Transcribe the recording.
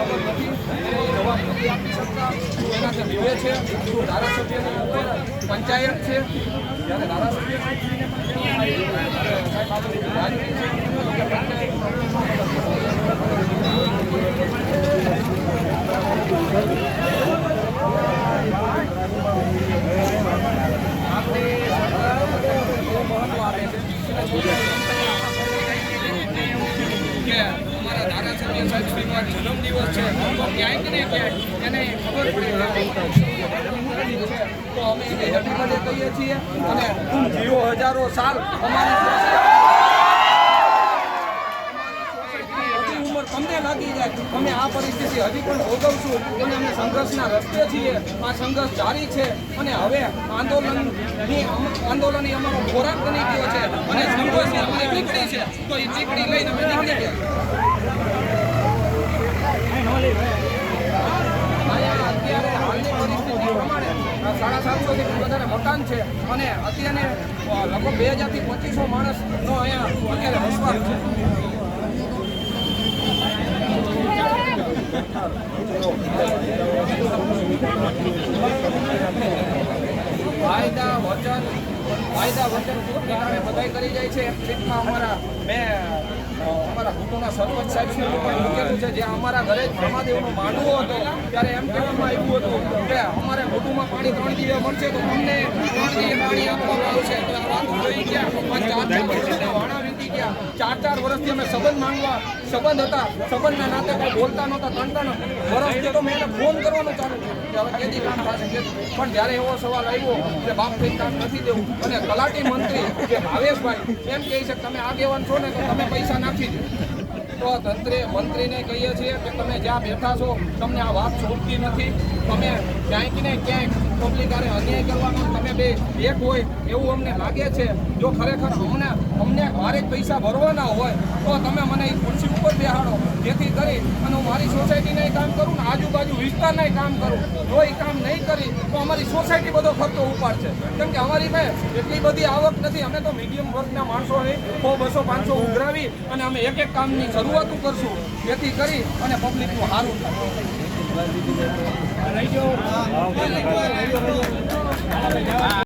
બરાબર નથી એને જવાબદારી આપી શકતા શું એનાથી વિવે છે શું ધારાસભ્યની ઉપર પંચાયત છે જ્યારે ધારાસભ્ય સાહેબ આગળ રાજકીય છે કે અમારા ધારાસભ્ય સાહેબ શ્રીનો જન્મદિવસ છે તો ક્યાંક ને ક્યાંક એને ખબર પડે તો અમે એને હેપી બર્થડે કહીએ છીએ અને જીવો હજારો સાલ અમારી તમને લાગી જાય અમે આ પરિસ્થિતિ હજી પણ ભોગવશું અને અમે સંઘર્ષના રસ્તે છીએ આ સંઘર્ષ જારી છે અને હવે આંદોલન અમારો ખોરાક બની ગયો છે અને સંઘર્ષની અમારી ટીકડી છે તો એ ટીકડી લઈને અમે નીકળી ગયા અત્યારે હાલની પરિસ્થિતિ પ્રમાણે 750 થી વધારે મકાન છે અને અત્યારે લગભગ 2000 થી 2500 માણસનો અહીંયા અત્યારે વસવાટ છે વાયદા વચન બધાય કરી જાય છે એક ટ્રીપમાં અમારા ભૂતોના સરપંચ સાહેબશ્રી પણ મૂકેલું છે જ્યાં અમારા ઘરે બ્રહ્માદેવનો માંડવો હતો ત્યારે એમ કહેવામાં આવ્યું હતું કે અમારે મોઢુમાં પાણી 3 દિવસે મળશે તો તમને 3 દિવસે પાણી આપવામાં આવશે તો આ વાત જોઈ ગયા 4 વર્ષથી વાણા વીતી ગયા 4 વર્ષથી અમે સંબંધ માંગવા સંબંધ હતા સંબંધના નાતે કોઈ બોલતા નહોતા તણતા નહોતા વર્ષથી તો મેં એને ફોન કરવાનું ચાલુ કર્યું કે હવે કેદી કામ થશે પણ જ્યારે એવો સવાલ આવ્યો કે બાપ કંઈ કામ નથી દેવું અને તલાટી મંત્રી કે ભાવેશભાઈ એમ કહે છે તમે આગેવાન છો ને તો તમે પૈસા નાખી દો તો મંત્રીને કહીએ છીએ કે તમે જ્યાં બેઠા છો તમને આ વાત છોડતી નથી તમે ક્યાંક ને ક્યાંક પબ્લિક આરે અન્યાય કરવાનો તમે બે એક હોય એવું અમને લાગે છે જો ખરેખર અમને મારે જ પૈસા ભરવાના હોય તો તમે મને એ ખુરશી ઉપર બેહાડો જેથી કરી અને હું મારી સોસાયટીને કામ કરું ને આજુબાજુ વિસ્તારને કામ કરું જો એ કામ નહીં કરી તો અમારી સોસાયટી બધો ખર્ચો ઉપાડશે કેમ કે અમારી પાસે એટલી બધી આવક નથી અમે તો મીડિયમ વર્ગના માણસો હોય 100, 200, 500 ઉઘરાવી અને અમે એક કામની શરૂઆત કરશું જેથી કરી અને પબ્લિકનું સારું થાય